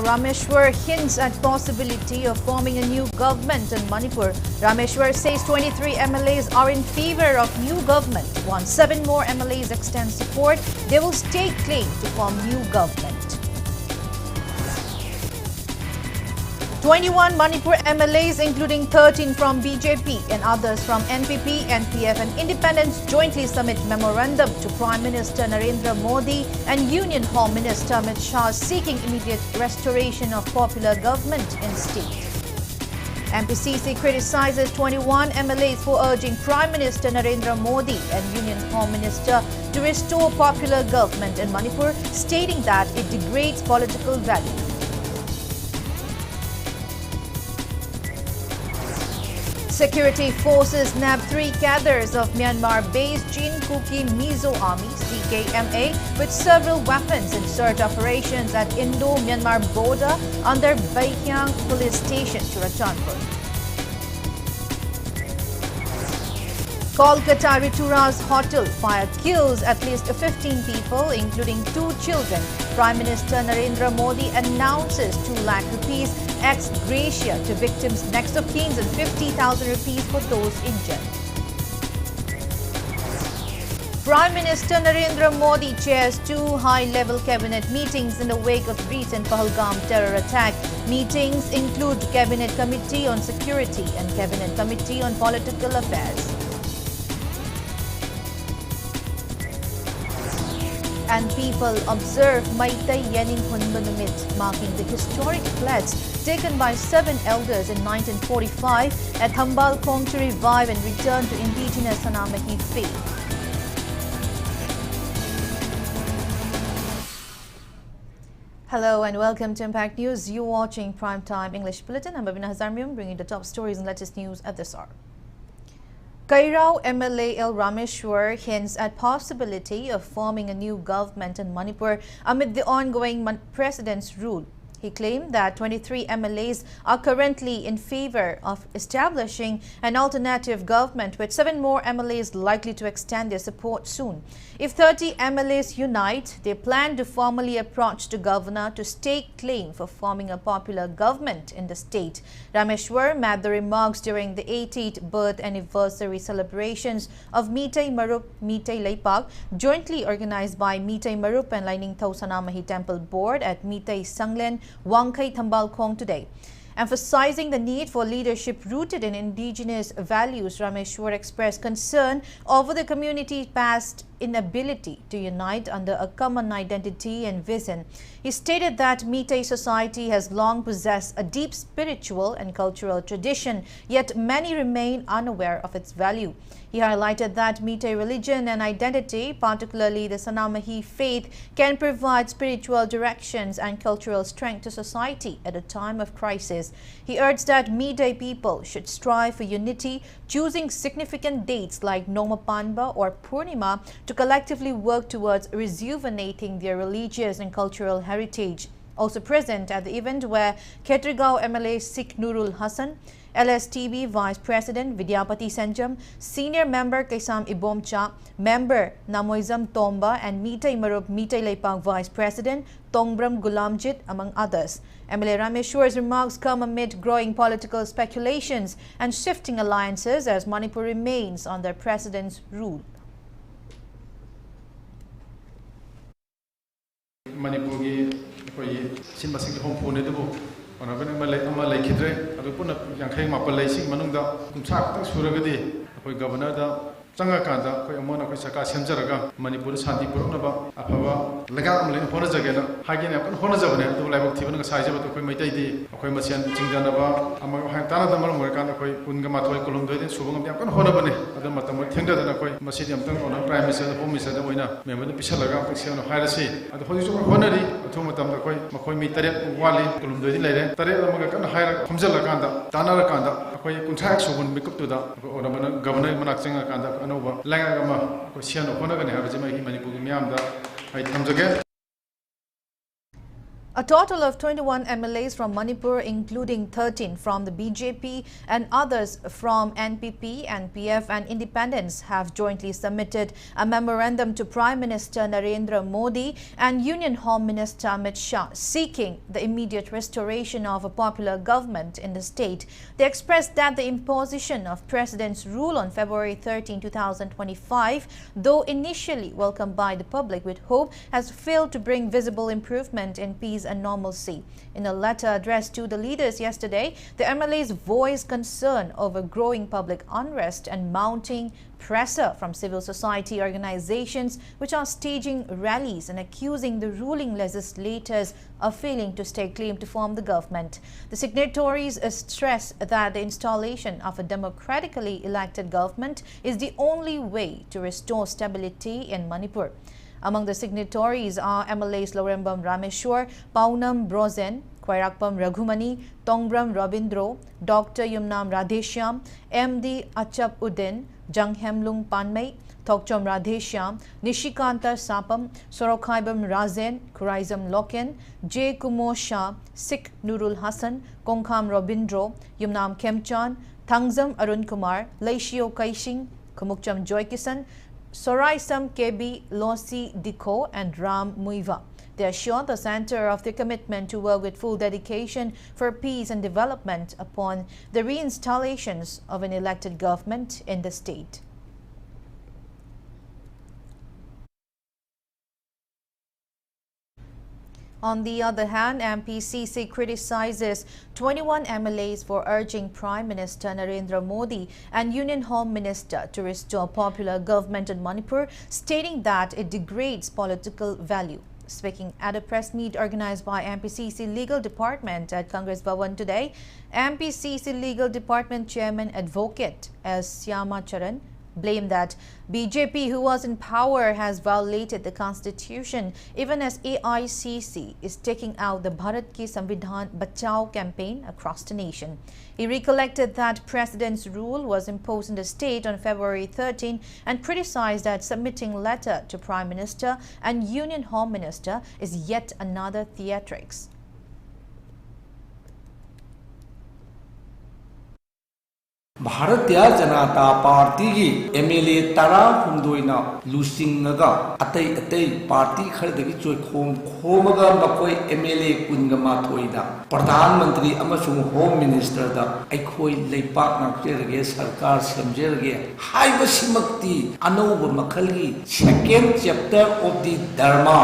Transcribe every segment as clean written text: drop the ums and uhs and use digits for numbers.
Rameshwar hints at possibility of forming a new government in Manipur. Rameshwar says 23 MLAs are in favor of new government. Once 7 more MLAs extend support, they will stake claim to form new government. 21 Manipur MLAs, including 13 from BJP and others from NPP, NPF and independents, jointly submit memorandum to Prime Minister Narendra Modi and Union Home Minister Amit Shah seeking immediate restoration of popular government in state. MPCC criticizes 21 MLAs for urging Prime Minister Narendra Modi and Union Home Minister to restore popular government in Manipur, stating that it degrades political value. Security forces nabbed 3 cadres of Myanmar-based Jin Kuki Mizo Army (CKMA) with several weapons in search operations at Indo-Myanmar border under Baikyang Police Station, Churachandpur. Kolkata Ritura's hotel fire kills at least 15 people, including 2 children. Prime Minister Narendra Modi announces 2 lakh rupees ex gratia to victims' next of kin and 50,000 rupees for those injured. Prime Minister Narendra Modi chairs 2 high-level cabinet meetings in the wake of recent Pahalgam terror attack. Meetings include Cabinet Committee on Security and Cabinet Committee on Political Affairs. And people observe Maitai Yening Hunba Numit, marking the historic pledge taken by 7 elders in 1945 at Thambal Kong to revive and return to indigenous Sanamahi faith. Hello and welcome to Impact News. You're watching Primetime English Bulletin. I'm BABINA, HAJARIMAYUM, bringing the top stories and latest news at this hour. Kairao MLA L. Rameshwar hints at possibility of forming a new government in Manipur amid the ongoing president's rule. He claimed that 23 MLAs are currently in favor of establishing an alternative government, with 7 more MLAs likely to extend their support soon. If 30 MLAs unite, they plan to formally approach the governor to stake claim for forming a popular government in the state. Rameshwar made the remarks during the 80th birth anniversary celebrations of Meitei Marup Meitei Leipag, jointly organized by Meitei Marup and Lining Thau Sanamahi Temple Board at Meitei Sanglen, Wangkai Thambal Kong today. Emphasizing the need for leadership rooted in indigenous values, Rameshwar expressed concern over the community's past inability to unite under a common identity and vision. He stated that Meitei society has long possessed a deep spiritual and cultural tradition, yet many remain unaware of its value. He highlighted that Meitei religion and identity, particularly the Sanamahi faith, can provide spiritual directions and cultural strength to society at a time of crisis. He urged that Meitei people should strive for unity, choosing significant dates like Nomapanba or Purnima to collectively work towards rejuvenating their religious and cultural heritage. Also present at the event were Khetrigao MLA Sikh Nurul Hassan, LSTB Vice President Vidyapati Senjam, Senior Member Kaisam Ibomcha, Member Namoizam Tomba and Meitei Marup Meitei Leipag Vice President Tongbram Gulamjit, among others. MLA Rameshwar's remarks come amid growing political speculations and shifting alliances as Manipur remains under President's rule. Manipur ki home phone Honorable Malay Kidre, Adupuna Yankay Mapalasi, Manunda, Kumsak, Suragadi, Governor, Sangakanda, Koyamona, Kosaka, Sanjaraga, Manipur, Santi Purunaba, Apava, Legal, Honazagana, Hagan, Honazavana, the level of Tivan, size of the Koymatadi, Koymasian, Jinganaba, among Hantana, the Malakan, Pungamatoy, Columba, Subam, Honabane, the Matam, Tender than a Masidium, on Prime Minister, the Home Minister, the winner, Member Pisalaga, Pixian of Hiracy, and the Holy Honori, Automatam, the Makoy Mitari, Wali, Columba later, Tare, Magakan, Hire, Homzalakanda, Tanakanda, Akoy contracts who would make up to the Governor Manaxanga. Langagama, Kosiano, Honagan, Harajima, Manipur, Miamda, I come again. A total of 21 MLAs from Manipur, including 13 from the BJP and others from NPP and PF and independents, have jointly submitted a memorandum to Prime Minister Narendra Modi and Union Home Minister Amit Shah, seeking the immediate restoration of a popular government in the state. They expressed that the imposition of President's rule on February 13, 2025, though initially welcomed by the public with hope, has failed to bring visible improvement in peace and normalcy. In a letter addressed to the leaders yesterday, the MLAs voiced concern over growing public unrest and mounting pressure from civil society organizations which are staging rallies and accusing the ruling legislators of failing to stake claim to form the government. The signatories stress that the installation of a democratically elected government is the only way to restore stability in Manipur. Among the signatories are MLAs Lorembam Rameshwar, Paunam Brozen, Khwairakpam Raghumani, Tongbram Rabindro, Dr. Yumnam Radheshyam, MD Achap Uddin, Janghemlung Panmei, Thokchom Radheshyam, Nishikanta Sapam, Sorokhaibam Razen, Kuraizam Loken, J. Kumar Shah, Sikh Nurul Hassan, Kongkham Rabindro, Yumnam Kemchan, Thangzam Arun Kumar, Laishio Kaishing, Kumukcham Joykisan, Soraisam KB Losi Dikho and Ram Muiva. They assure the center of their commitment to work with full dedication for peace and development upon the reinstallations of an elected government in the state. On the other hand, MPCC criticizes 21 MLAs for urging Prime Minister Narendra Modi and Union Home Minister to restore popular government in Manipur, stating that it degrades political value. Speaking at a press meet organized by MPCC Legal Department at Congress Bhavan today, MPCC Legal Department Chairman Advocate S. Syamacharan blamed that BJP, who was in power, has violated the constitution, even as AICC is taking out the Bharat Ki Samvidhan Bachao campaign across the nation. He recollected that President's rule was imposed in the state on February 13 and criticized that submitting letter to Prime Minister and Union Home Minister is yet another theatrics. Bharatiya Janata party की MLA तरा हुंदोइना लुसिंगगा अतै अतै party खरदगी चोइखोम खोमगा मकोई MLA कुनगा माथोइदा प्रधानमंत्री अमसुंग home minister दा अखोई लेपाक नाक्चेरगे सरकार सेमजेरगे हाइबसिमक्ति अनौब मखलगी second chapter of the Dharma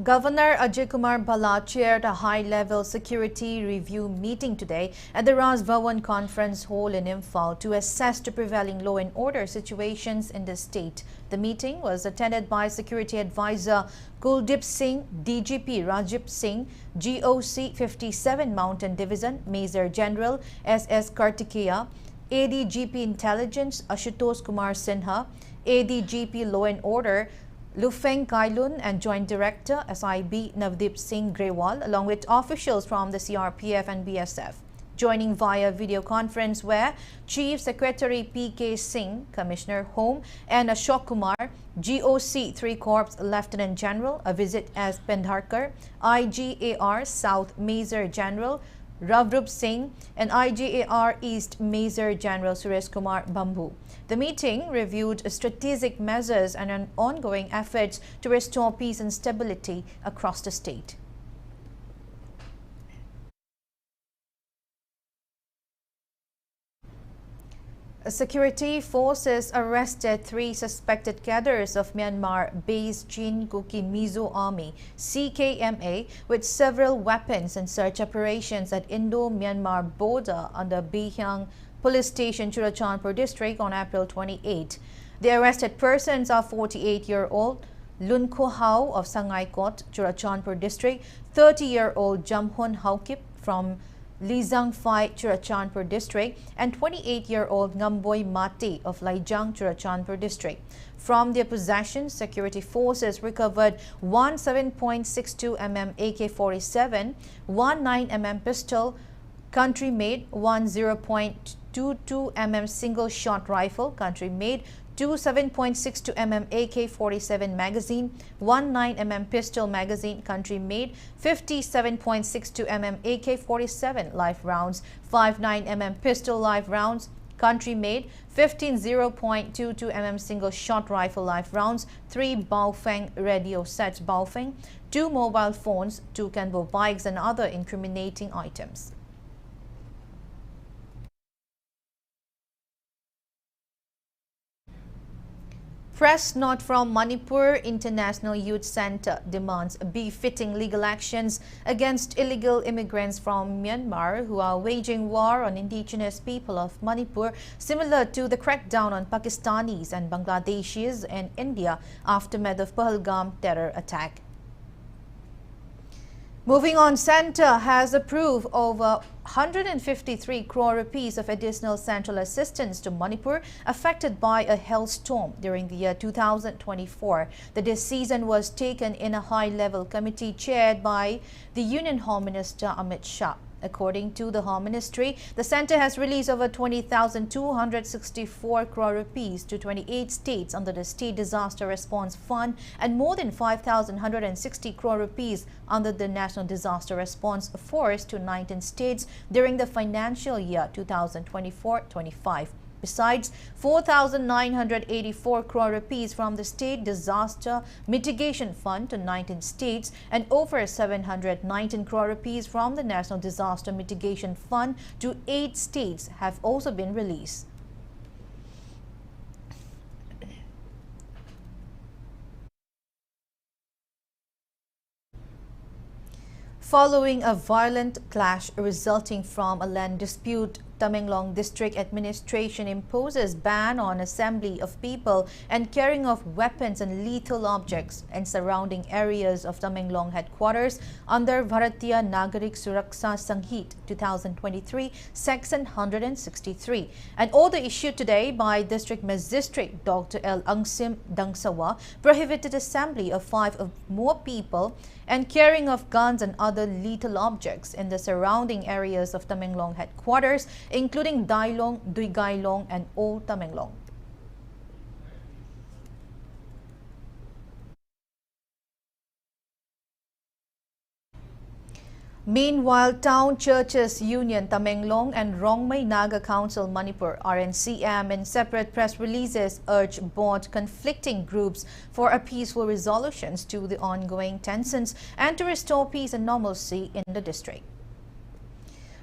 Governor Ajay Kumar Bhalla chaired a high-level security review meeting today at the Raj Bhavan Conference Hall in Imphal to assess the prevailing law and order situations in the state. The meeting was attended by Security Advisor Kuldeep Singh, DGP Rajib Singh, GOC 57 Mountain Division Major General S.S. Kartikeya, ADGP Intelligence Ashutosh Kumar Sinha, ADGP Law and Order Lufeng Kailun and Joint Director SIB Navdeep Singh Grewal, along with officials from the CRPF and BSF. Joining via video conference were Chief Secretary P.K. Singh, Commissioner Home, and Ashok Kumar, GOC 3 Corps Lieutenant General, a visit as Pendharkar, IGAR South Major General Ravrup Singh, and IGAR East Major General Suresh Kumar Bambu. The meeting reviewed strategic measures and ongoing efforts to restore peace and stability across the state. Security forces arrested 3 suspected cadres of Myanmar-based Chin Kuki Mizo Army (CKMA) with several weapons in search operations at Indo-Myanmar border under Bihyang Police Station, Churachandpur District on April 28. The arrested persons are 48-year-old Lun Kho Hau of Sangai Kot, Churachandpur District, 30-year-old Jamhon Haukip from Lizang Phai, Churachandpur District, and 28-year-old Ngamboy Mati of Laijang, Churachandpur District. From their possession, security forces recovered one 7.62 mm AK-47, one 9 mm pistol, country-made, one 0.22 mm single-shot rifle, country-made, 2 7.62 mm AK-47 magazine, 1 9 mm pistol magazine country-made, 57.62 mm AK-47 live rounds, 5 9 mm pistol live rounds, country-made, 15 0.22 mm single-shot rifle live rounds, 3 Baofeng radio sets Baofeng, 2 mobile phones, 2 Canbo bikes and other incriminating items. Press note from Manipur International Youth Center demands befitting legal actions against illegal immigrants from Myanmar who are waging war on indigenous people of Manipur, similar to the crackdown on Pakistanis and Bangladeshis in India aftermath of Pahalgam terror attack. Moving on, Center has approved over 153 crore rupees of additional central assistance to Manipur affected by a hailstorm during the year 2024. The decision was taken in a high-level committee chaired by the Union Home Minister Amit Shah. According to the Home Ministry, the Centre has released over 20,264 crore rupees to 28 states under the State Disaster Response Fund and more than 5,160 crore rupees under the National Disaster Response Force to 19 states during the financial year 2024-25. Besides, 4,984 crore rupees from the State Disaster Mitigation Fund to 19 states and over 719 crore rupees from the National Disaster Mitigation Fund to 8 states have also been released. Following a violent clash resulting from a land dispute, Tamenglong District Administration imposes ban on assembly of people and carrying of weapons and lethal objects in surrounding areas of Tamenglong headquarters under Bharatiya Nagarik Suraksha Sanghit 2023, Section 163. An order issued today by District Magistrate Dr. L. Angsim Dangsawa prohibited assembly of 5 or more people and carrying of guns and other lethal objects in the surrounding areas of Tamenglong headquarters, including Dailong, Duigailong, and Old Tamenglong. Meanwhile, Town Churches Union Tamenglong and Rongmei Naga Council Manipur RNCM in separate press releases urge both conflicting groups for a peaceful resolutions to the ongoing tensions and to restore peace and normalcy in the district.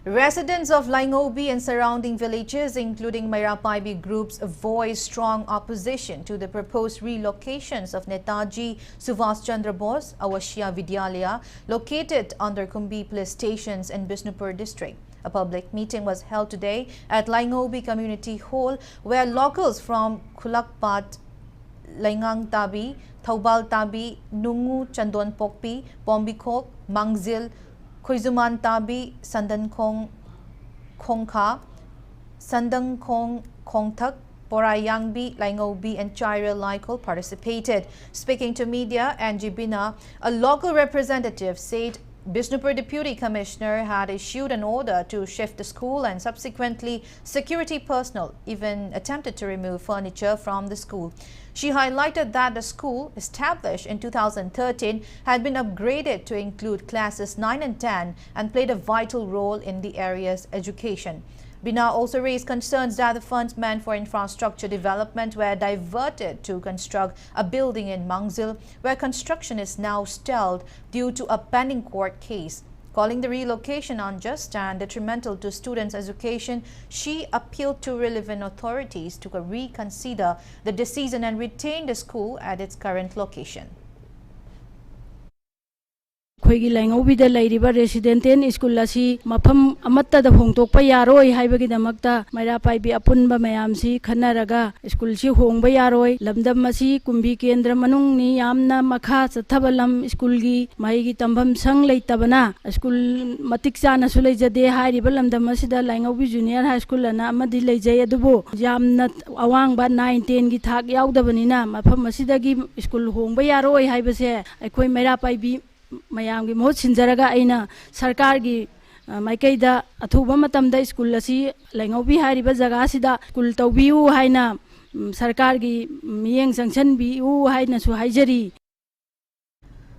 Residents of Laingobi and surrounding villages, including Mairapaibi groups, voiced strong opposition to the proposed relocations of Netaji Subhash Chandra Bose Awashya Vidyalaya, located under Kumbi police stations in Bishnupur district. A public meeting was held today at Laingobi Community Hall, where locals from Khulakpat, Laingang Tabi, Thaubal Tabi, Nungu Chandon Pokpi, Bombikok, Mangzil, Khoizuman Tabi, Sandankong Khongkha, Sandankong Khongthak, Porayangbi, Laingobi and Chaira Laikol participated. Speaking to media and BABINA, a local representative said Bishnupur Deputy Commissioner had issued an order to shift the school and subsequently security personnel even attempted to remove furniture from the school. She highlighted that the school, established in 2013, had been upgraded to include classes 9 and 10 and played a vital role in the area's education. BABINA also raised concerns that the funds meant for infrastructure development were diverted to construct a building in Mangzil, where construction is now stalled due to a pending court case. Calling the relocation unjust and detrimental to students' education, she appealed to relevant authorities to reconsider the decision and retain the school at its current location. Khoigi Laingobi Lairiba Residential School asi mafam amatta da hongtokpa yaroi haibagi damakta Mairapaibi apunba mayamsi khanaraga school si hongba yaroi lamdam asi kumbi kendra manung ni yamna makha chathabalam school gi maigi tambam sang leitabana school matik chana su leijade hairiba lamdam asida Laingobi Junior High School ana amadi leijai adubo yamna awangba 9 10 gi thak yaudabani mafam asidagi school hongba yaroi haibase aikoi Mairapaibi mayam gi mohot sinjaraga aina sarkar gi maikaida athuba matamda school asi Laingobi hariba jaga sida school tawbiu haina sarkar gi miyeng sanction bi u haina su haijari.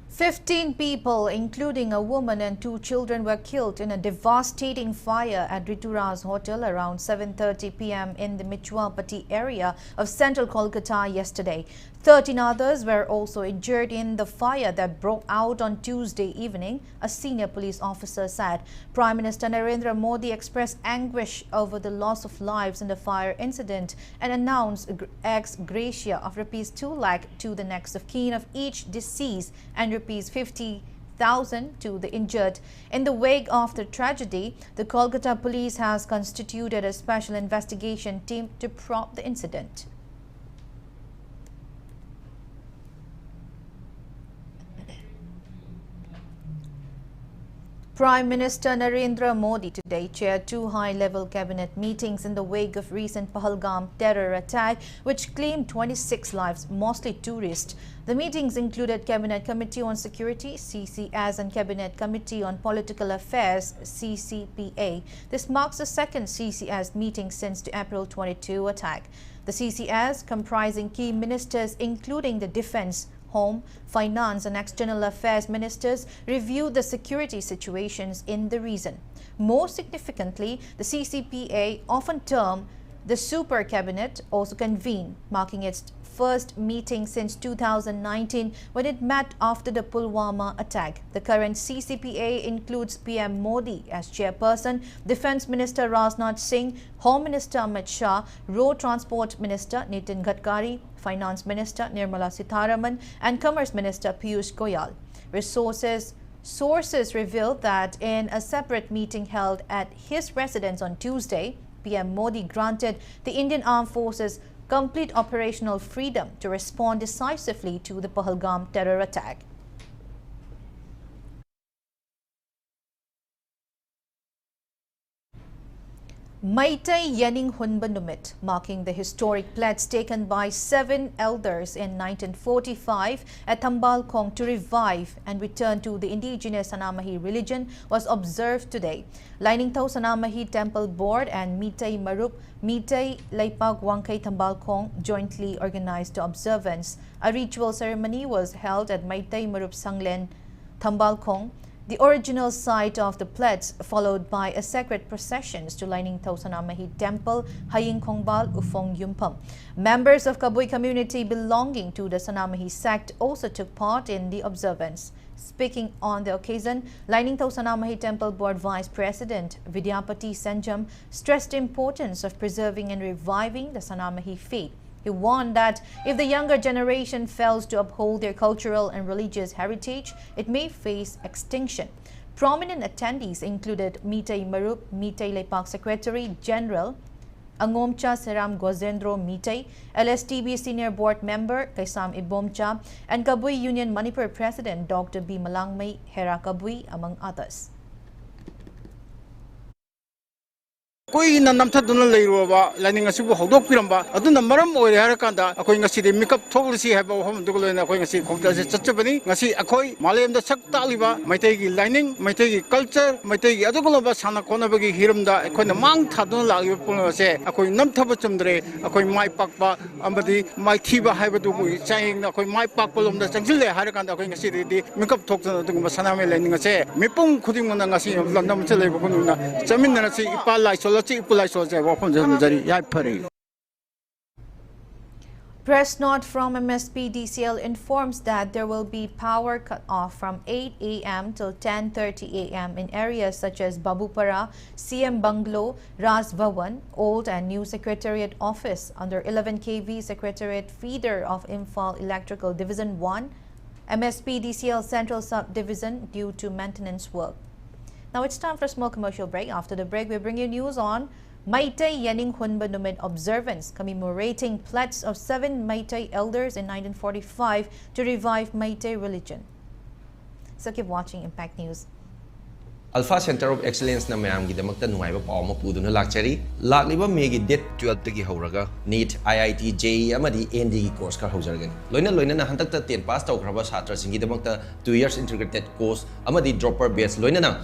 15 people, including a woman and 2 children, were killed in a devastating fire at Ritura's hotel around 7:30 p.m. in the Michwapati area of central Kolkata yesterday. 13 others were also injured in the fire that broke out on Tuesday evening, a senior police officer said. Prime Minister Narendra Modi expressed anguish over the loss of lives in the fire incident and announced ex gratia of Rs 2 lakh to the next of kin of each deceased and Rs 50,000 to the injured. In the wake of the tragedy, the Kolkata police has constituted a special investigation team to probe the incident. Prime Minister Narendra Modi today chaired 2 high-level cabinet meetings in the wake of recent Pahalgam terror attack, which claimed 26 lives, mostly tourists. The meetings included Cabinet Committee on Security, CCS, and Cabinet Committee on Political Affairs, CCPA. This marks the second CCS meeting since the April 22 attack. The CCS, comprising key ministers including the Defence, Home, Finance and External Affairs ministers, reviewed the security situations in the region. More significantly, the CCPA, often termed the Super Cabinet, also convened, marking its first meeting since 2019 when it met after the Pulwama attack. The current CCPA includes PM Modi as chairperson, Defence Minister Rajnath Singh, Home Minister Amit Shah, Road Transport Minister Nitin Gadkari, Finance Minister Nirmala Sitharaman and Commerce Minister Piyush Goyal. Sources revealed that in a separate meeting held at his residence on Tuesday, PM Modi granted the Indian Armed Forces complete operational freedom to respond decisively to the Pahalgam terror attack. Maitai Yening Hunba Numit, marking the historic pledge taken by 7 elders in 1945 at Tambalkong to revive and return to the indigenous Sanamahi religion, was observed today. Lainingtao Sanamahi Temple Board and Mitai Marup Mitai Laipag Wangkay Tambalkong jointly organized the observance. A ritual ceremony was held at Maitai Marup Sanglen, Tambalkong, the original site of the pledge, followed by a sacred processions to Lainingtao Sanamahi Temple, Haying Kongbal, Ufong Yumpam. Members of Kabui community belonging to the Sanamahi sect also took part in the observance. Speaking on the occasion, Lainingtao Sanamahi Temple Board Vice President Vidyapati Senjam stressed the importance of preserving and reviving the Sanamahi faith. He warned that if the younger generation fails to uphold their cultural and religious heritage, it may face extinction. Prominent attendees included Mitai Marup, Mitai Lepak Secretary General Angomcha Seram Gozendro Mitai, LSTB Senior Board Member Kaisam Ibomcha, and Kabui Union Manipur President Dr. B. Malangmay Hera Kabui, among others. Koi na namthaduna leiruwa laning asibu hodok piramba aduna maram oire harakanda akoi ngasi de makeup thoglisi haba hom duglena akoi ngasi khongta se chachbani ngasi akoi malem da sak taliba maitai gi lining maitai gi culture maitai gi aduglaba sana konabagi hiramda akoi na mang thaduna lagiba pulna se akoi namthaba chumdre akoi mai pakpa ambadi mai thiba haiba du gi chaing akoi mai pakpolom da changile harakanda akoi ngasi de makeup thokta duguma saname lining se mipung khuding na ngasi landam chele bukuna chamin na si ipa lai Press note from MSPDCL informs that there will be power cut off from 8 a.m. till 10:30 a.m. in areas such as Babupara, CM Bungalow, Ras Bhawan, Old and New Secretariat Office under 11 kV Secretariat feeder of Imphal Electrical Division 1, MSPDCL Central Subdivision due to maintenance work. Now it's time for a small commercial break. After the break, we bring you news on Maitai Yening Hunba Numit observance, commemorating pledge of 7 Maitai elders in 1945 to revive Maitai religion. So keep watching Impact News. Alpha Center of Excellence na mayam gi damakta nungay ba paw mo puduna lakchari lakliba May gi date 12 tagi horaga NEET IIT JEE amadi ND gi course kar haujargani loina na hantakta 10 pass tawkraba satra singi damakta 2 years integrated course amadi dropper batch loina na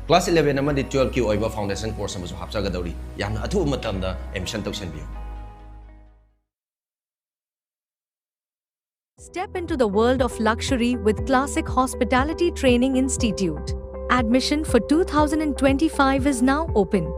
Class 11 amadi 12 ki oiba foundation course amaju hapchagadori yamna athu matamda admission tawsenbiyo Step into the world of luxury with Classic Hospitality Training Institute. Admission for 2025 is now open.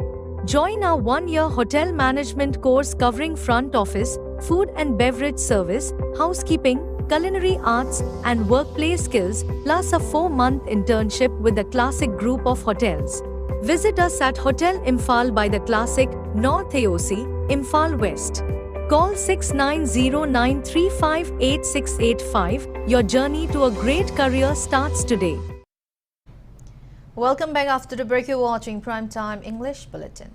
Join our one-year hotel management course covering front office, food and beverage service, housekeeping, culinary arts, and workplace skills, plus a 4-month internship with the Classic Group of Hotels. Visit us at Hotel Imphal by the Classic, North AOC, Imphal West. Call 6909358685. Your journey to a great career starts today. Welcome back after the break. You're watching Primetime English Bulletin.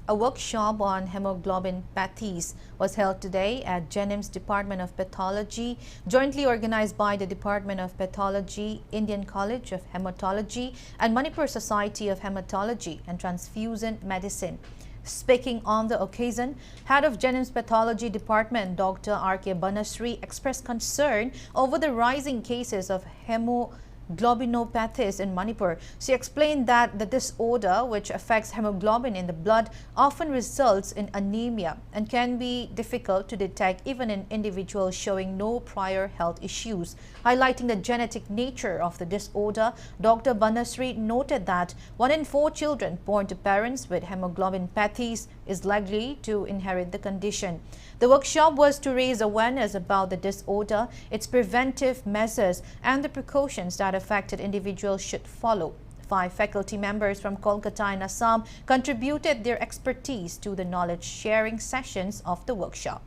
A workshop on hemoglobinopathies was held today at Jennings Department of Pathology, jointly organized by the Department of Pathology, Indian College of Hematology, and Manipur Society of Hematology and Transfusion Medicine. Speaking on the occasion, Head of Jennings Pathology Department, Dr. R.K. Banasri, expressed concern over the rising cases of hemoglobinopathies in Manipur. She explained that the disorder, which affects hemoglobin in the blood, often results in anemia and can be difficult to detect even in individuals showing no prior health issues. Highlighting the genetic nature of the disorder, Dr. Banasri noted that 1 in 4 children born to parents with hemoglobinopathies is likely to inherit the condition. The workshop was to raise awareness about the disorder, its preventive measures, and the precautions that affected individuals should follow. 5 faculty members from Kolkata and Assam contributed their expertise to the knowledge-sharing sessions of the workshop.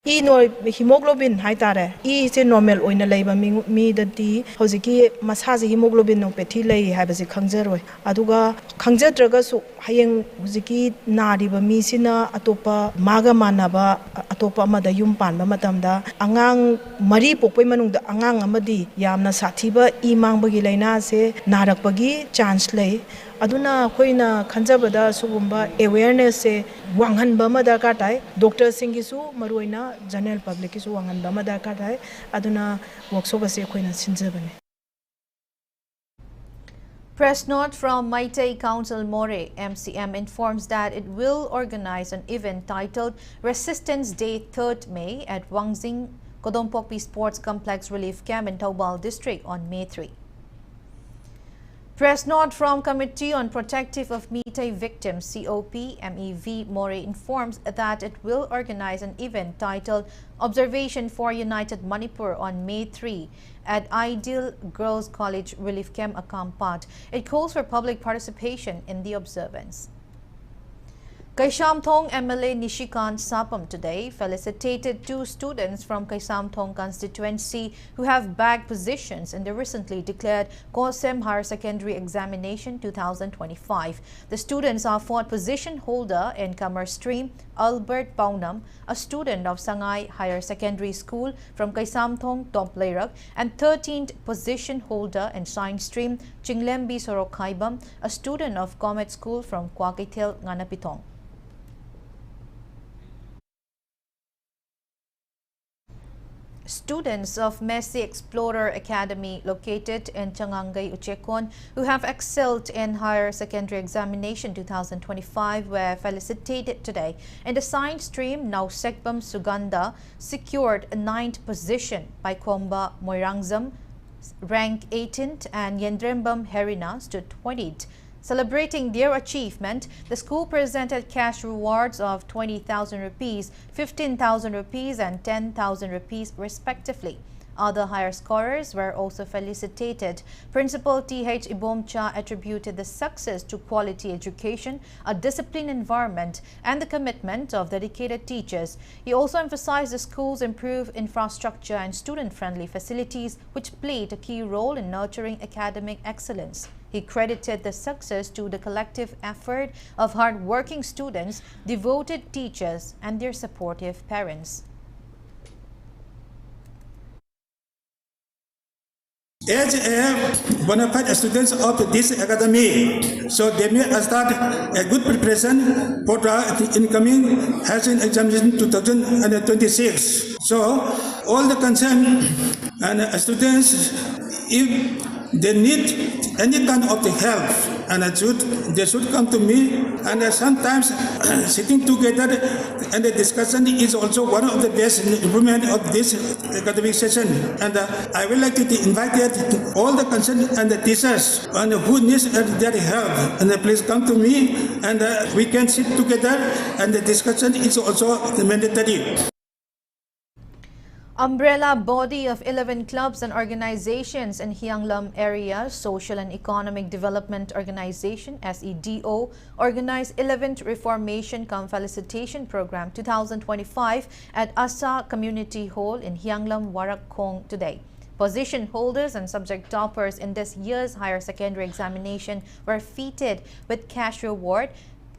Hemoglobin haitare is normal oina leba mi dati hojiki masaji hemoglobinopathy lei haibasi khangjaroi aduga khangjadraga su hayeng hojiki nariba mi sina atopa maga manaba atopa amada yum panba matamda angang mari pokpai manungda angang amadi yamna sathiba I mangbagi laina se narakpagi chance lei aduna khoina khanjabada sugumba awareness se wanghanba ma darkar tai doctor singi su maruina general public ki su wanghanba ma darkar tai aduna workshop ase khoina sinjabane. Press note from Meitei Council More, MCM informs that it will organize an event titled Resistance Day 3rd May at Wangzing Kodompokpi Sports Complex Relief Camp in Taubal District on May 3. Press note from Committee on Protective of Meitei Victims, COP-MEV More informs that it will organize an event titled Observation for United Manipur on May 3 at Ideal Girls College Relief Camp Akampat. It calls for public participation in the observance. Kaisamthong MLA Nishikant Sapam today felicitated 2 students from Kaisamthong constituency who have bagged positions in the recently declared KOSEM Higher Secondary Examination 2025. The students are 4th position holder in Commerce Stream, Albert Paunam, a student of Sangai Higher Secondary School from Kaisamthong Tompleirak, and 13th position holder in Science Stream, Chinglembi Sorokhaibam, a student of Comet School from Kwakithel, Nganapitong. Students of Messi Explorer Academy located in Changangay, Uchekon, who have excelled in Higher Secondary Examination 2025 were felicitated today. In the science stream, Nausekbam Suganda secured a 9th position by Komba Moirangzam, ranked 18th, and Yendrembam Herina stood 20th. Celebrating their achievement, the school presented cash rewards of 20,000 rupees, 15,000 rupees and 10,000 rupees respectively. Other higher scorers were also felicitated. Principal T.H. Ibomcha attributed the success to quality education, a disciplined environment, and the commitment of dedicated teachers. He also emphasized the school's improved infrastructure and student-friendly facilities, which played a key role in nurturing academic excellence. He credited the success to the collective effort of hard-working students, devoted teachers, and their supportive parents. As a bona fide students of this academy, so they may start a good preparation for the incoming HAJARIMAYUM examination 2026. So all the concerned and students, if they need any kind of the help, and they should come to me. And sometimes sitting together and the discussion is also one of the best improvement of this academic session. And I would like to invite all the concerned and the teachers and who needs their help, and please come to me, and we can sit together, and the discussion is also mandatory. Umbrella body of 11 clubs and organizations in Hianglam area, Social and Economic Development Organization (SEDO), organized 11th Reformation Cum Felicitation Program 2025 at Asa Community Hall in Hianglam, Warakkong today. Position holders and subject toppers in this year's higher secondary examination were feted with cash reward,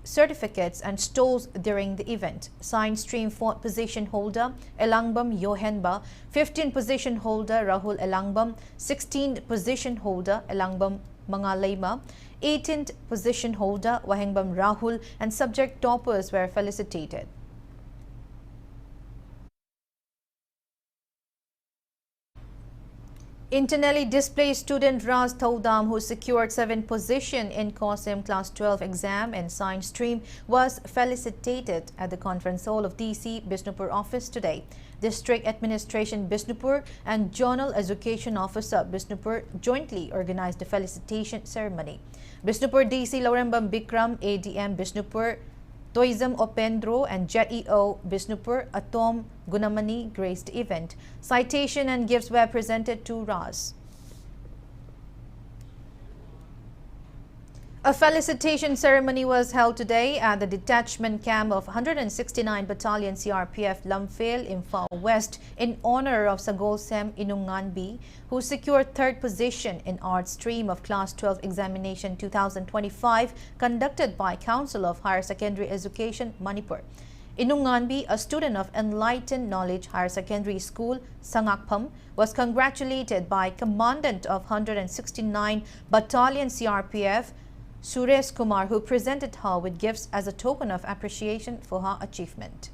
certificates and stalls during the event. Science stream 4th position holder Elangbam Yohenba, 15th position holder Rahul Elangbam, 16th position holder Elangbam Mangalema, 18th position holder Wahengbam Rahul, and subject toppers were felicitated. Internally displaced student Raz Thaudam, who secured 7th position in COSEM Class 12 exam in Science stream, was felicitated at the conference hall of DC Bishnupur office today. District Administration Bishnupur and Zonal Education Officer Bishnupur jointly organized the felicitation ceremony. Bishnupur DC Laurembam Bikram, ADM Bishnupur, Toizam Opendro and JEO Bishnupur Atom Gunamani graced the event. Citation and gifts were presented to Raz. A felicitation ceremony was held today at the detachment camp of 169 Battalion CRPF Lamphel, Imphal West in honor of Sagolsem Inunganbi, who secured 3rd position in art stream of Class 12 examination 2025 conducted by Council of Higher Secondary Education, Manipur. Inunganbi, a student of Enlightened Knowledge Higher Secondary School, Sangakpam, was congratulated by Commandant of 169 Battalion CRPF, Suresh Kumar, who presented her with gifts as a token of appreciation for her achievement.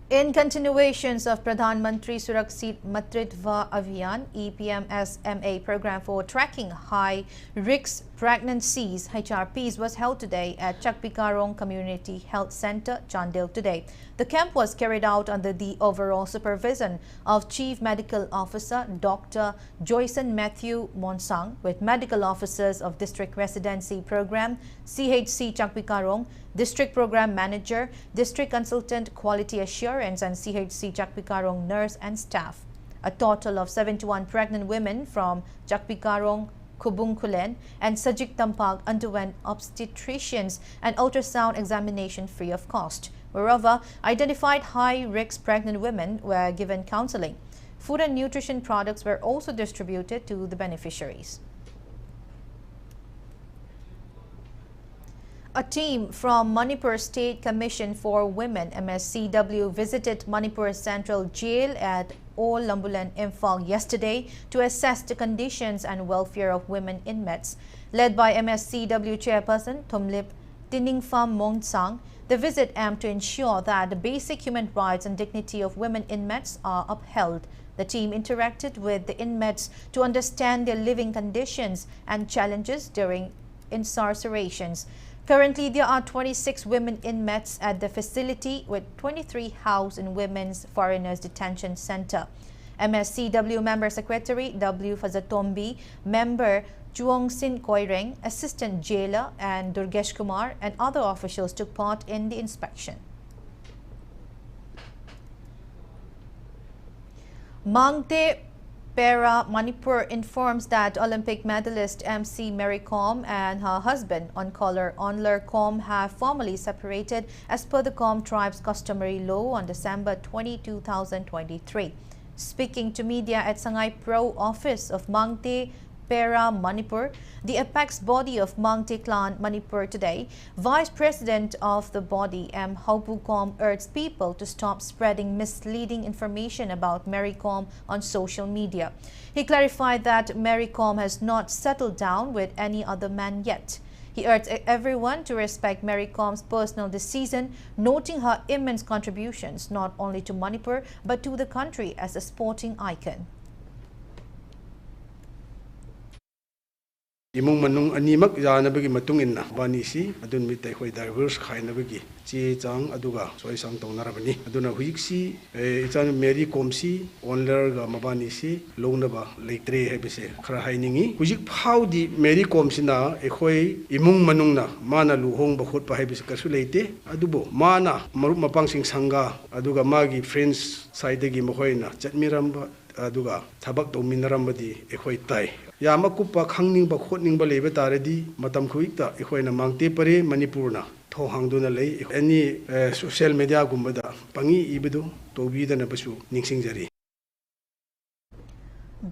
In continuations of Pradhan Mantri Surakshit Matritva Abhiyan EPMSMA program for tracking high risk pregnancies, HRPs, was held today at Chakpikarong Community Health Center, Chandil today. The camp was carried out under the overall supervision of Chief Medical Officer Dr. Joyson Matthew Monsang, with medical officers of District Residency Program, CHC Chakpikarong, District Program Manager, District Consultant Quality Assurance and CHC Chakpikarong nurse and staff. A total of 71 pregnant women from Chakpikarong, Kubungkulen and Sajik Tampag underwent obstetricians and ultrasound examination free of cost. Moreover, identified high-risk pregnant women were given counseling. Food and nutrition products were also distributed to the beneficiaries. A team from Manipur State Commission for Women MSCW visited Manipur Central Jail at Old Lambulan, Imphal yesterday to assess the conditions and welfare of women inmates. Led by MSCW Chairperson Thomlip Tiningpham Mongsang, the visit aimed to ensure that the basic human rights and dignity of women inmates are upheld. The team interacted with the inmates to understand their living conditions and challenges during incarcerations. Currently, there are 26 women inmates at the facility, with 23 housed in Women's Foreigners Detention Center. MSCW Member Secretary W. Fazatombi, Member Chuong Sin Koireng, Assistant Jailer and Durgesh Kumar and other officials took part in the inspection. Mangte Para Manipur informs that Olympic medalist MC Mary Kom and her husband Oncolor Onler Kom have formally separated as per the Kom tribe's customary law on December 20, 2023. Speaking to media at Sangay Pro office of Mangte Para Manipur, the apex body of Mangte Clan Manipur today, Vice President of the body M. Haupukom urged people to stop spreading misleading information about Mary Kom on social media. He clarified that Mary Kom has not settled down with any other man yet. He urged everyone to respect Mary Kom's personal decision, noting her immense contributions not only to Manipur but to the country as a sporting icon. Imung manung animak janabagi matung inna bani si adun mitai khoi diverse khainabagi che chang aduga soi sang tonarabani aduna huiksi ichan Mary Komsi onler ga mabani si longnaba leitre hebese khara hainingi hujik phawdi Mary Komsi na ekhoi imung manung na mana luhong ba khot pa hebese kasu leite adubo mana marup mapangsing sangga aduga magi friends side gi mohoina chatmiramba aduga thabak dominarambadi ekhoi tai yama kupa khangning ba khotning ba lebe taredi matam khuikta ekhoi na mangte pare Manipurna tho hangduna lei any social media gumbada pangi ibedu tobidana basu ningsingjari.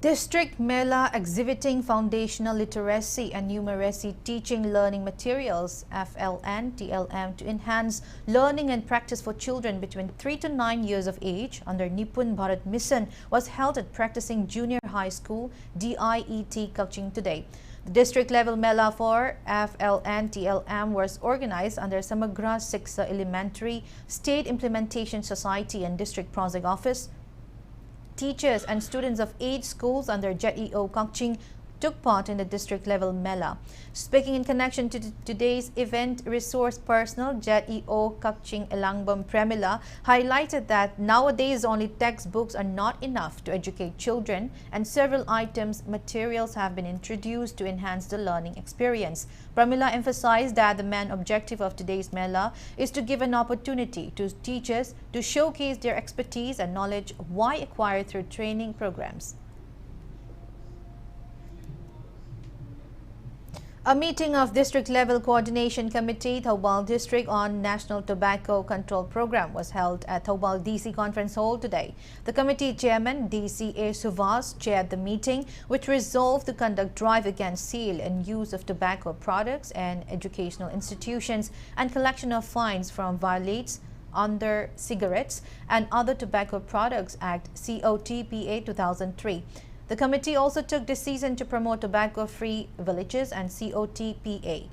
District Mela exhibiting foundational literacy and numeracy teaching learning materials FLN TLM to enhance learning and practice for children between 3 to 9 years of age under Nipun Bharat Mission was held at Practicing Junior High School DIET Kaching today. The district level Mela for FLN TLM was organized under Samagra Siksa Elementary State Implementation Society and District Project Office. Teachers and students of 8 schools under JEO Kaching took part in the district level Mela. Speaking in connection to today's event, resource personnel JEO Kaching Elangbam Premila highlighted that nowadays only textbooks are not enough to educate children and several materials have been introduced to enhance the learning experience. Premila emphasized that the main objective of today's Mela is to give an opportunity to teachers to showcase their expertise and knowledge acquired through training programs. A meeting of District-Level Coordination Committee, Thoubal District on National Tobacco Control Program was held at Thoubal DC Conference Hall today. The committee chairman, DCA Suvas, chaired the meeting, which resolved to conduct drive against sale and use of tobacco products and educational institutions and collection of fines from violates under Cigarettes and Other Tobacco Products Act COTPA 2003. The committee also took decision to promote tobacco-free villages and COTPA.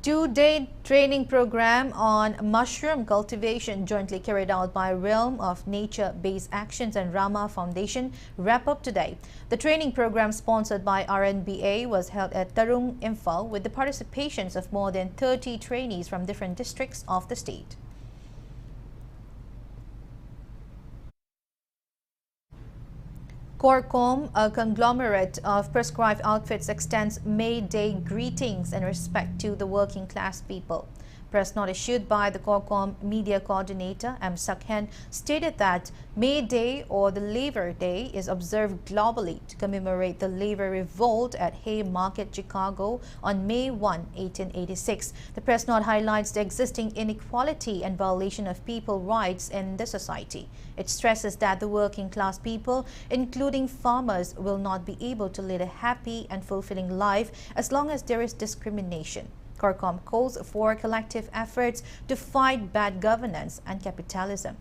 Two-day training program on mushroom cultivation jointly carried out by Realm of Nature-Based Actions and Rama Foundation wrap up today. The training program sponsored by RNBA was held at Tarung, Imphal with the participations of more than 30 trainees from different districts of the state. Corcom, a conglomerate of prescribed outfits, extends May Day greetings and respect to the working class people. Press note issued by the Corcom media coordinator, M. Sakhen, stated that May Day or the Labor Day is observed globally to commemorate the labor revolt at Haymarket, Chicago on May 1, 1886. The press note highlights the existing inequality and violation of people's rights in the society. It stresses that the working class people, including farmers, will not be able to lead a happy and fulfilling life as long as there is discrimination. Corcom calls for collective efforts to fight bad governance and capitalism.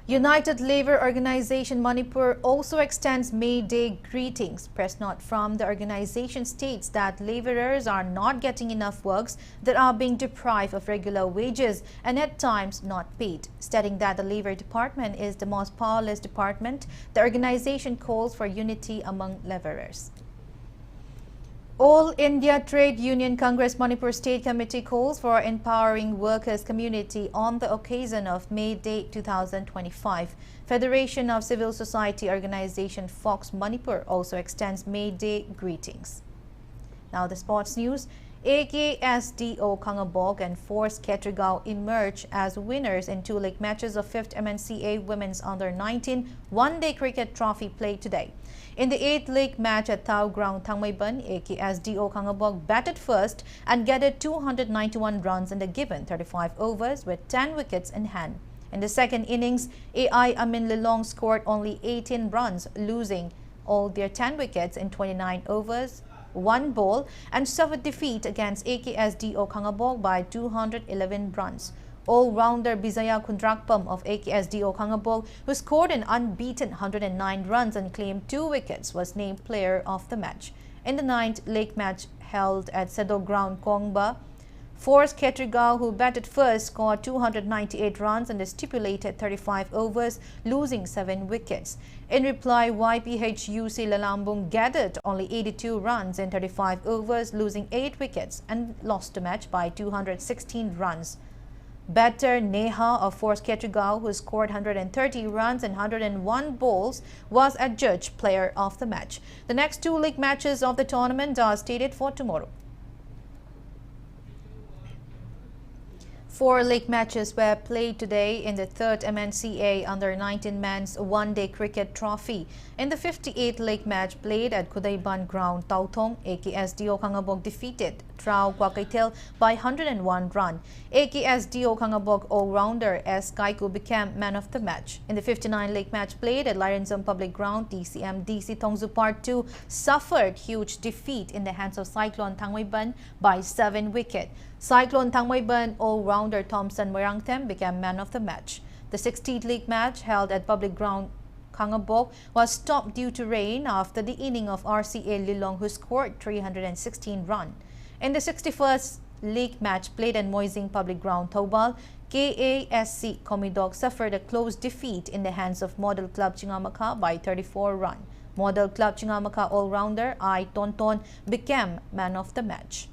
United Labour Organization Manipur also extends May Day greetings. Press note from the organization states that laborers are not getting enough works that are being deprived of regular wages and at times not paid. Stating that the Labour Department is the most powerless department, the organization calls for unity among laborers. All India Trade Union Congress Manipur State Committee calls for empowering workers' community on the occasion of May Day 2025. Federation of Civil Society Organization Fox Manipur also extends May Day greetings. Now the sports news. AKSDO Kangabog and Force Ketrigao emerged as winners in 2 league matches of 5th MNCA Women's Under-19 one-day cricket trophy played today. In the 8th league match at Tau Ground, Thangmaiban, AKSDO Kangabog batted first and gathered 291 runs in the given 35 overs with 10 wickets in hand. In the second innings, AI Amin Lilong scored only 18 runs, losing all their 10 wickets in 29 overs, 1 ball, and suffered defeat against AKSDO Kangabog by 211 runs. All-rounder Bizaya Kundrakpam of AKSDO Kangabog, who scored an unbeaten 109 runs and claimed 2 wickets, was named player of the match. In the 9th league match held at Sedo Ground, Kongba, Force Ketrigal, who batted first, scored 298 runs in the stipulated 35 overs, losing 7 wickets. In reply, YPHUC Lalambung gathered only 82 runs in 35 overs, losing 8 wickets and lost the match by 216 runs. Batter Neha of Force Ketrigal, who scored 130 runs and 101 balls, was adjudged player of the match. The next 2 league matches of the tournament are stated for tomorrow. 4 league matches were played today in the 3rd MNCA Under-19 Men's One-Day Cricket Trophy. In the 58th league match played at Kudaiban Ground, Tautong, AKSDO Kangabok defeated Trao Kwakaitel by 101 runs. AKSDO Kangabok all-rounder S. Kaiku became man of the match. In the 59th league match played at Larinzam Public Ground, DCM DC Tongzu Part 2 suffered huge defeat in the hands of Cyclone Thangwaiban by 7 wickets. Cyclone Thangwaiban all-rounder Thompson Moirangthem became man of the match. The 60th league match held at Public Ground Kangabok was stopped due to rain after the inning of RCA Lilong, who scored 316 runs. In the 61st league match played at Moising Public Ground, Taubal, KASC Komidog suffered a close defeat in the hands of Model Club Chingamaka by 34 runs. Model Club Chingamaka all-rounder I Tonton became man of the match.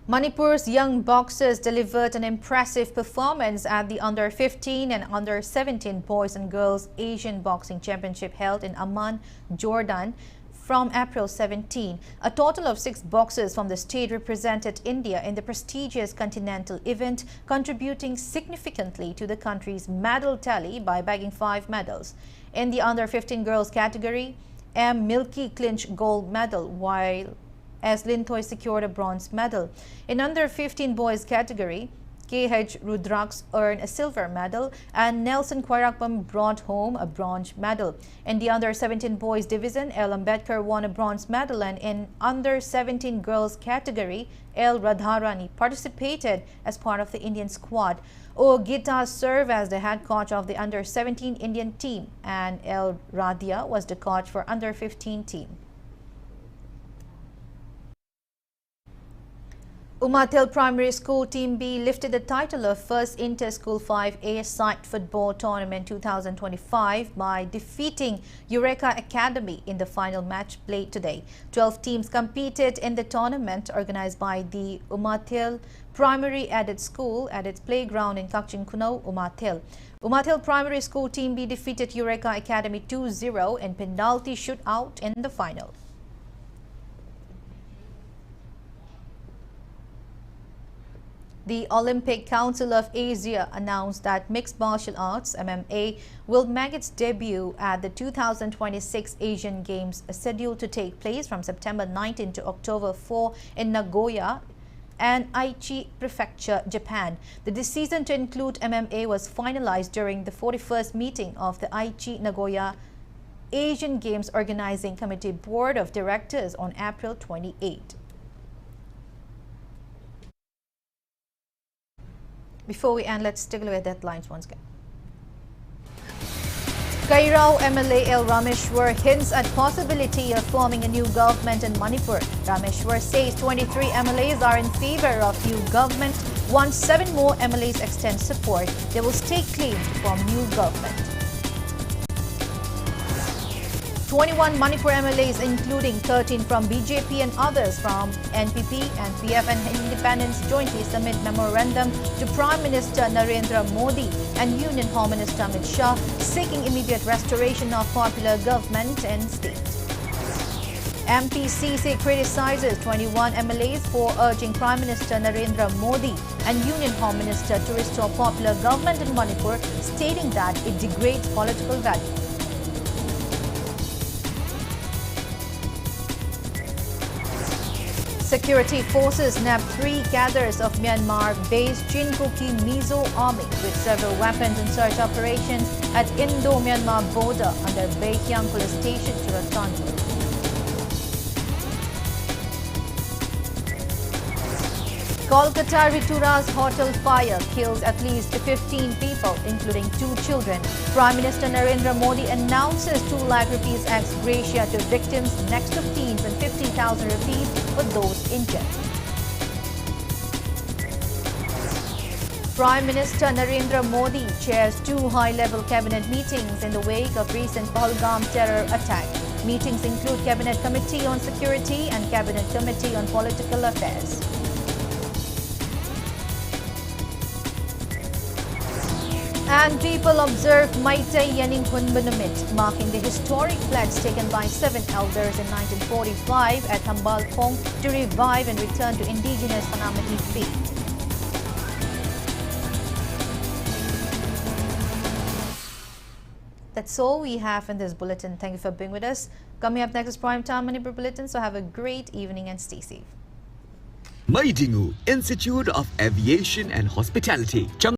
Manipur's young boxers delivered an impressive performance at the Under-15 and Under-17 Boys and Girls Asian Boxing Championship held in Amman, Jordan from April 17. A total of 6 boxers from the state represented India in the prestigious continental event, contributing significantly to the country's medal tally by bagging 5 medals. In the Under-15 girls category, M. Milky clinched gold medal, while as Lintoy secured a bronze medal. In Under-15 boys category, KH Rudraks earned a silver medal and Nelson Kwairakpam brought home a bronze medal. In the Under-17 boys division, L. Ambedkar won a bronze medal, and in Under-17 girls category, L. Radharani participated as part of the Indian squad. O. Gita served as the head coach of the Under-17 Indian team, and L. Radhia was the coach for Under-15 team. Umatil Primary School Team B lifted the title of first Inter-School 5A side football tournament 2025 by defeating Eureka Academy in the final match played today. 12 teams competed in the tournament organized by the Umatil Primary Aided School at its playground in Kakchin Kuno, Umatil. Umatil Primary School Team B defeated Eureka Academy 2-0 in penalty shootout in the final. The Olympic Council of Asia announced that mixed martial arts (MMA) will make its debut at the 2026 Asian Games, scheduled to take place from September 19 to October 4 in Nagoya and Aichi Prefecture, Japan. The decision to include MMA was finalized during the 41st meeting of the Aichi Nagoya Asian Games Organizing Committee Board of Directors on April 28. Before we end, let's take a look at deadlines once again. Kairao MLA L. Rameshwar hints at possibility of forming a new government in Manipur. Rameshwar says 23 MLAs are in favor of new government. Once 7 more MLAs extend support, they will stake claim to form new government. 21 Manipur MLAs, including 13 from BJP and others from NPP and PF and Independents, jointly submit memorandum to Prime Minister Narendra Modi and Union Home Minister Amit Shah, seeking immediate restoration of popular government in state. MPCC criticizes 21 MLAs for urging Prime Minister Narendra Modi and Union Home Minister to restore popular government in Manipur, stating that it degrades political value. Security forces nabbed 3 cadres of Myanmar-based Chinkuki Mizo Army with several weapons in search operations at Indo-Myanmar border under Beihyang Police Station, Churatanjore. Kolkata Ritura's hotel fire kills at least 15 people, including 2 children. Prime Minister Narendra Modi announces 2 lakh rupees ex gratia to victims next of teens and 50,000 rupees for those injured. Prime Minister Narendra Modi chairs 2 high-level cabinet meetings in the wake of recent Pahalgam terror attack. Meetings include Cabinet Committee on Security and Cabinet Committee on Political Affairs. And people observed Maitai Yaning Hunbanamit, marking the historic pledge taken by 7 elders in 1945 at Thambal Khong to revive and return to indigenous Hanamati faith. That's all we have in this bulletin. Thank you for being with us. Coming up next is Prime Time Manipur Bulletin, so have a great evening and stay safe. Maidingu Institute of Aviation and Hospitality.